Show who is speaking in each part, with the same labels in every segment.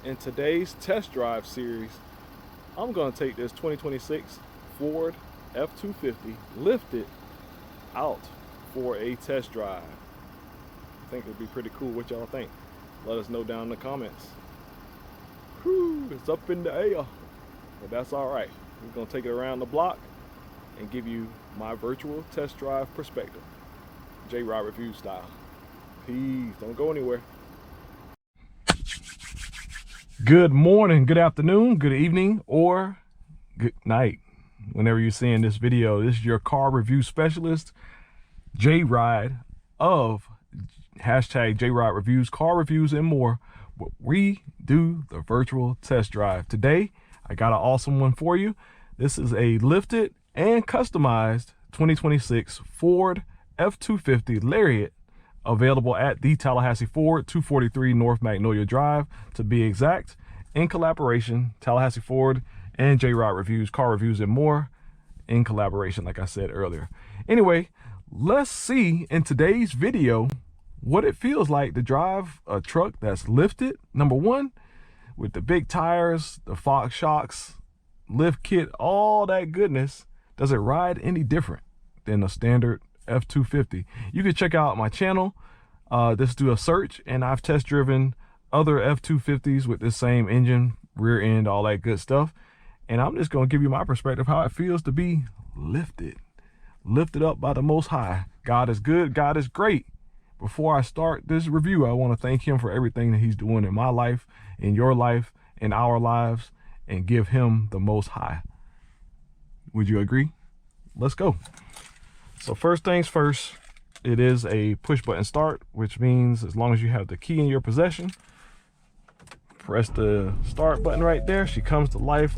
Speaker 1: In today's test drive series, I'm going to take this 2026 Ford F-250 lifted out for a test drive. I think it'd be pretty cool. What y'all think? Let us know down in the comments. Whew, it's up in the air, but that's all right. We're going to take it around the block and give you my virtual test drive perspective, JRideReviews style. Peace. Don't go anywhere. Good morning, good afternoon, good evening, or good night. Whenever you're seeing this video, this is your car review specialist, JRide of #JRideReviews, car reviews and more. But we do the virtual test drive. Today, I got an awesome one for you. This is a lifted and customized 2026 Ford F-250 Lariat, available at the Tallahassee Ford, 243 North Magnolia Drive, to be exact, in collaboration, Tallahassee Ford and JRideReviews, car reviews and more, in collaboration, like I said earlier. Anyway, let's see in today's video what it feels like to drive a truck that's lifted, number one, with the big tires, the Fox shocks, lift kit, all that goodness. Does it ride any different than a standard F-250? You can check out my channel, just do a search, and I've test driven other F-250s with this same engine, rear end, all that good stuff, and I'm just going to give you my perspective how it feels to be lifted up by the Most High. God is good, God is great. Before I start this review, I want to thank him for everything that he's doing in my life, in your life, in our lives, and give him the Most High. Would you agree? Let's go. So first things first, it is a push button start, which means as long as you have the key in your possession, press the start button right there. She comes to life.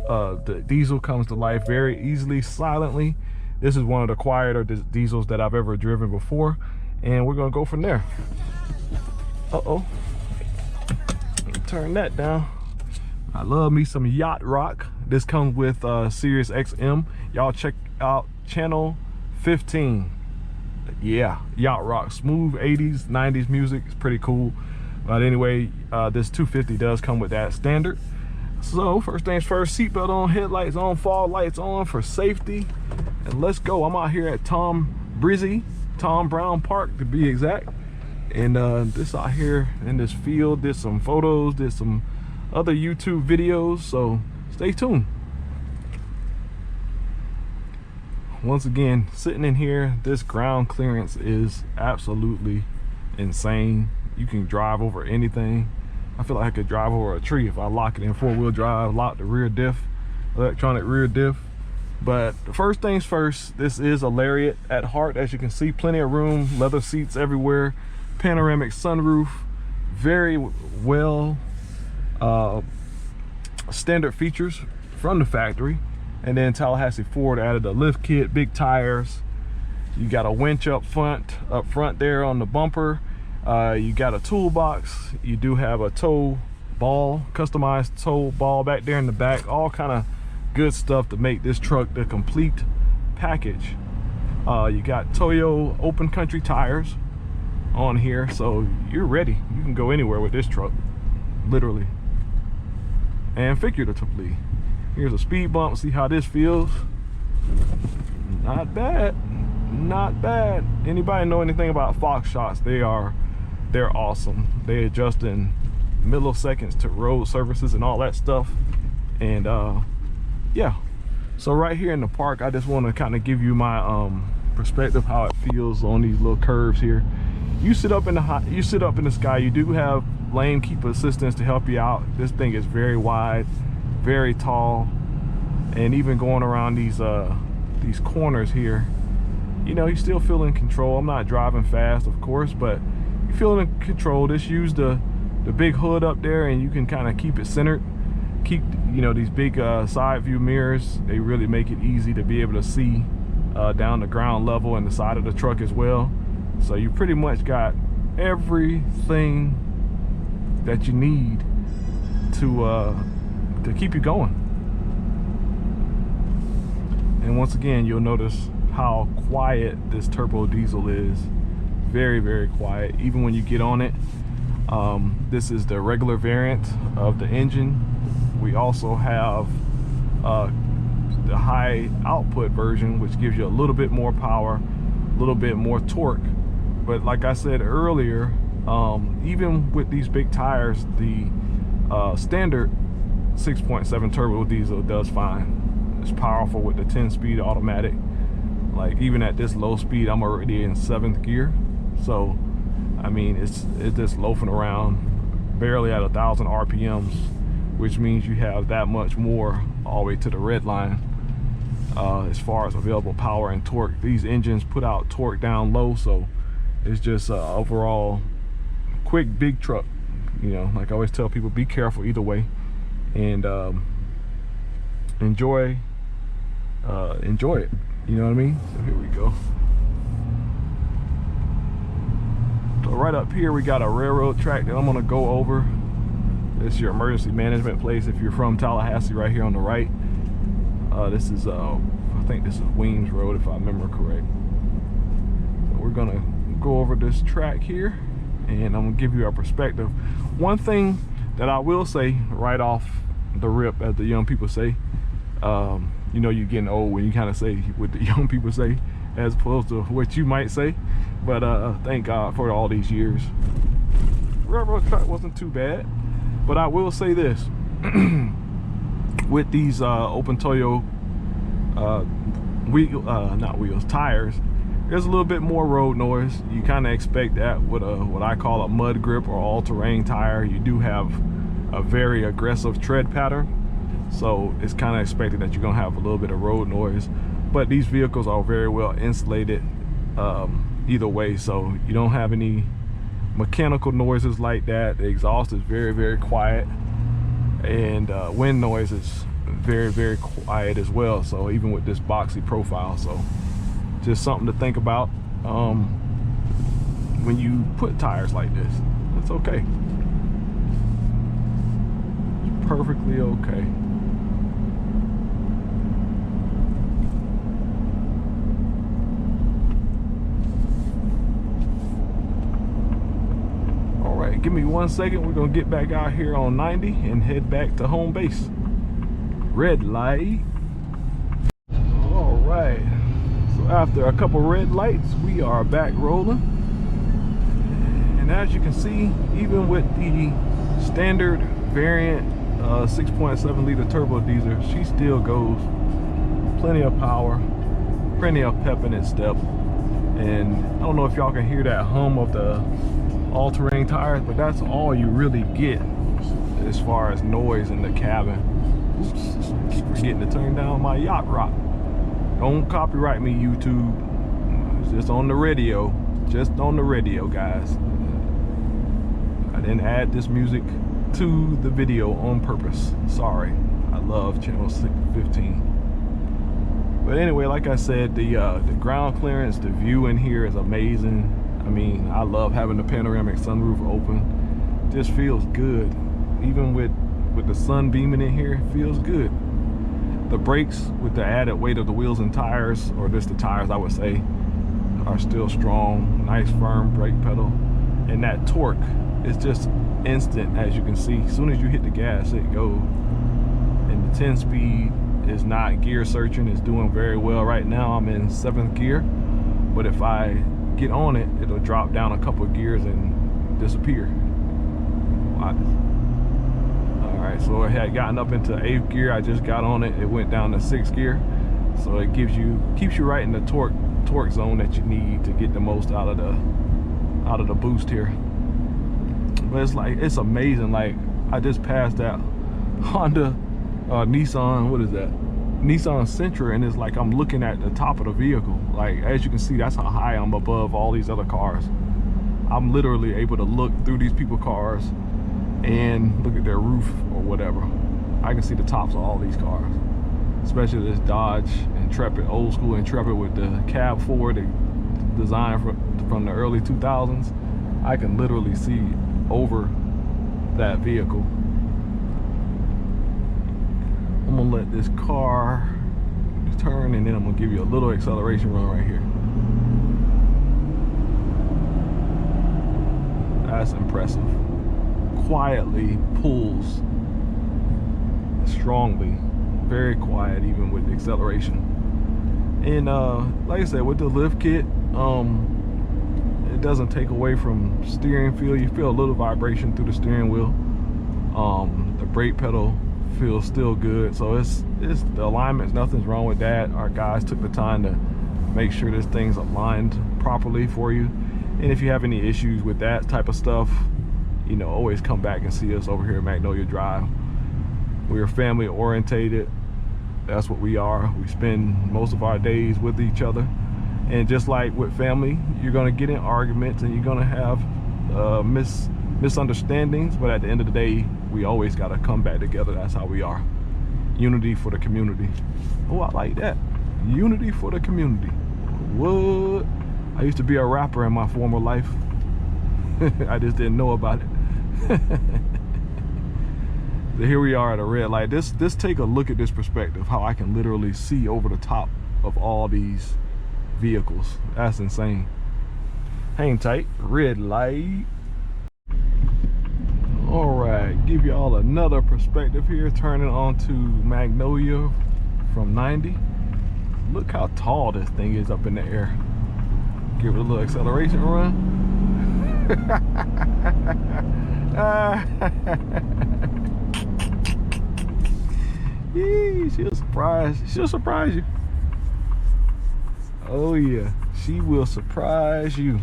Speaker 1: The diesel comes to life very easily, silently. This is one of the quieter diesels that I've ever driven before, and we're gonna go from there. Uh-oh, turn that down. I love me some yacht rock. This comes with Sirius XM. Y'all check out channel 15. Yeah, yacht rock, smooth 80s 90s music. It's pretty cool. But anyway, this 250 does come with that standard. So first things first, seatbelt on, headlights on, fog lights on for safety, and let's go. I'm out here at Tom Brown Park to be exact, and this out here in this field, did some photos, did some other YouTube videos, so stay tuned. Once again, sitting in here, this ground clearance is absolutely insane. You can drive over anything. I feel like I could drive over a tree if I lock it in four-wheel drive, lock the rear diff, electronic rear diff. But the first things first, this is a Lariat at heart. As you can see, plenty of room, leather seats everywhere, panoramic sunroof, very well standard features from the factory. And then Tallahassee Ford added a lift kit, big tires. You got a winch up front there on the bumper. You got a toolbox. You do have a tow ball, customized tow ball back there in the back. All kind of good stuff to make this truck the complete package. You got Toyo Open Country Tires on here, so you're ready. You can go anywhere with this truck, literally and figuratively. Here's a speed bump. See how this feels. Not bad, not bad. Anybody know anything about Fox shocks? They're awesome. They adjust in milliseconds to road surfaces and all that stuff. And yeah, so right here in the park, I just want to kind of give you my perspective how it feels on these little curves here. You sit up in the sky. You do have lane keep assistance to help you out. This thing is very wide, very tall, and even going around these corners here, you know, you still feel in control. I'm not driving fast, of course, but you feel in control. Just use the big hood up there, and you can kind of keep it centered. Keep, you know, these big side view mirrors. They really make it easy to be able to see down the ground level and the side of the truck as well. So you pretty much got everything that you need to keep you going. And once again, you'll notice how quiet this turbo diesel is. Very, very quiet. Even when you get on it, This is the regular variant of the engine. We also have the high output version, which gives you a little bit more power, a little bit more torque. But like I said earlier, even with these big tires, the standard 6.7 turbo diesel does fine. It's powerful with the 10-speed automatic. Like even at this low speed, I'm already in 7th gear. So I mean, it's just loafing around barely at 1,000 RPMs, which means you have that much more all the way to the red line as far as available power and torque. These engines put out torque down low, so it's just overall quick big truck. You know, like I always tell people, be careful either way, and enjoy it. You know what I mean? So here we go. So right up here we got a railroad track that I'm gonna go over. This is your emergency management place if you're from Tallahassee, right here on the right. This is I think this is Weems Road if I remember correct. So we're gonna go over this track here, and I'm gonna give you a perspective. One thing that I will say right off the rip, as the young people say, you know, you're getting old when you kind of say what the young people say as opposed to what you might say. But thank God for all these years. Railroad track wasn't too bad. But I will say this, with these open Toyo tires, there's a little bit more road noise. You kind of expect that with a what I call a mud grip or all-terrain tire. You do have a very aggressive tread pattern, so it's kind of expected that you're gonna have a little bit of road noise. But these vehicles are very well insulated either way, so you don't have any mechanical noises like that. The exhaust is very, very quiet, and wind noise is very, very quiet as well. So even with this boxy profile, so just something to think about when you put tires like this. It's okay. It's perfectly okay. Give me 1 second. We're gonna get back out here on 90 and head back to home base. Red light. All right, so after a couple red lights, we are back rolling. And as you can see, even with the standard variant 6.7 liter turbo diesel, she still goes plenty of power, plenty of pep in its step. And I don't know if y'all can hear that hum of the all-terrain tires, but that's all you really get as far as noise in the cabin. Oops, keep forgetting to turn down my yacht rock. Don't copyright me, YouTube. It's just on the radio, guys. I didn't add this music to the video on purpose. Sorry. I love channel 615. But anyway, like I said, the ground clearance, the view in here is amazing. I mean, I love having the panoramic sunroof open. Just feels good. Even with the sun beaming in here, it feels good. The brakes, with the added weight of the wheels and tires, or just the tires I would say, are still strong. Nice firm brake pedal. And that torque is just instant, as you can see. As soon as you hit the gas, it goes. And the 10-speed is not gear searching. It's doing very well right now. I'm in 7th gear. But if I get on it, it'll drop down a couple of gears and disappear. All right, so it had gotten up into 8th gear. I just got on it. It went down to 6th gear. So it keeps you right in the torque zone that you need to get the most out of the boost here. But it's amazing. Like, I just passed that Honda Nissan, what is that? Nissan Sentra, and it's like I'm looking at the top of the vehicle. Like, as you can see, that's how high I'm above all these other cars. I'm literally able to look through these people's cars and look at their roof or whatever. I can see the tops of all these cars, especially this Dodge Intrepid, old school Intrepid with the cab forward, design from the early 2000s. I can literally see over that vehicle. I'm gonna let this car turn, and then I'm gonna give you a little acceleration run right here. That's impressive. quietly pulls strongly, very quiet, even with the acceleration. And like I said, with the lift kit, it doesn't take away from steering feel. You feel a little vibration through the steering wheel. The brake pedal feels still good, so it's the alignments, nothing's wrong with that. Our guys took the time to make sure this thing's aligned properly for you. And if you have any issues with that type of stuff, you know, always come back and see us over here at Magnolia Drive. We're family orientated. That's what we are. We spend most of our days with each other, and just like with family, you're going to get in arguments and you're going to have misunderstandings, but at the end of the day, we always got to come back together. That's how we are. Unity for the community. Oh, I like that. Unity for the community. What? I used to be a rapper in my former life. I just didn't know about it. So here we are at a red light. This take a look at this perspective, how I can literally see over the top of all these vehicles. That's insane. Hang tight. Red light. All right, give y'all another perspective here, turning onto Magnolia from 90. Look how tall this thing is up in the air. Give it a little acceleration run. She'll surprise you. Oh yeah, she will surprise you.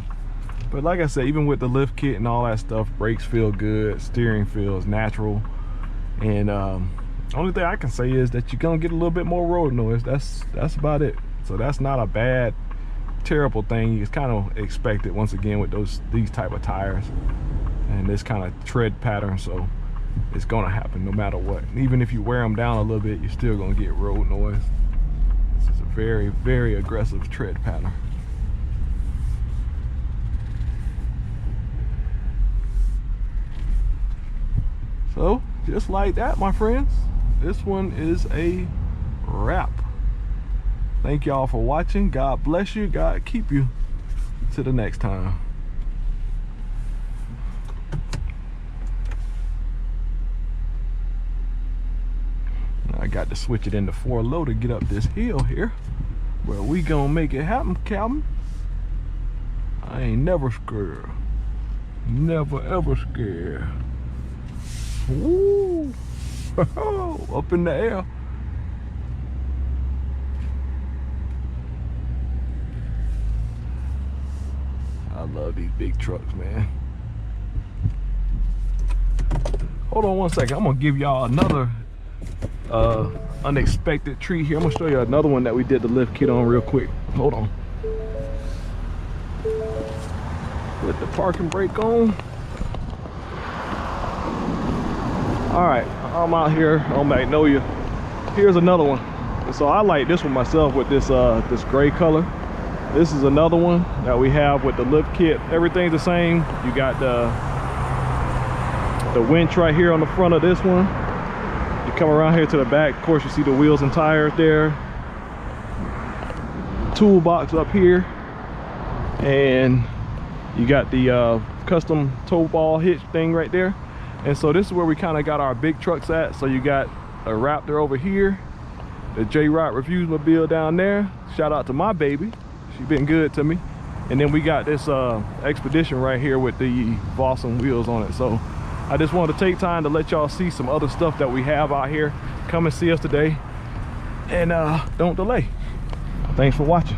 Speaker 1: But like I said, even with the lift kit and all that stuff, brakes feel good, steering feels natural, and only thing I can say is that you're gonna get a little bit more road noise. That's about it. So that's not a bad, terrible thing. It's kind of expected once again with these type of tires and this kind of tread pattern. So it's gonna happen no matter what. Even if you wear them down a little bit, you're still gonna get road noise. This is a very, very aggressive tread pattern. So just like that, my friends, this one is a wrap. Thank y'all for watching. God bless you. God keep you. Till the next time. I got to switch it into 4 low to get up this hill here, but we gonna make it happen, Calvin. I ain't never scared. Never ever scared. Woo! Up in the air. I love these big trucks, man. Hold on one second. I'm gonna give y'all another unexpected treat here. I'm gonna show you another one that we did the lift kit on real quick. Hold on. Put the parking brake on. All right, I'm out here on Magnolia. Here's another one. And so I like this one myself with this this gray color. This is another one that we have with the lift kit. Everything's the same. You got the winch right here on the front of this one. You come around here to the back, of course you see the wheels and tires there. Toolbox up here. And you got the custom tow ball hitch thing right there. And so this is where we kind of got our big trucks at. So you got a Raptor over here, the JRideReviews mobile down there. Shout out to my baby, she's been good to me. And then we got this Expedition right here with the Vossen wheels on it. So I just wanted to take time to let y'all see some other stuff that we have out here. Come and see us today, and don't delay. Thanks for watching.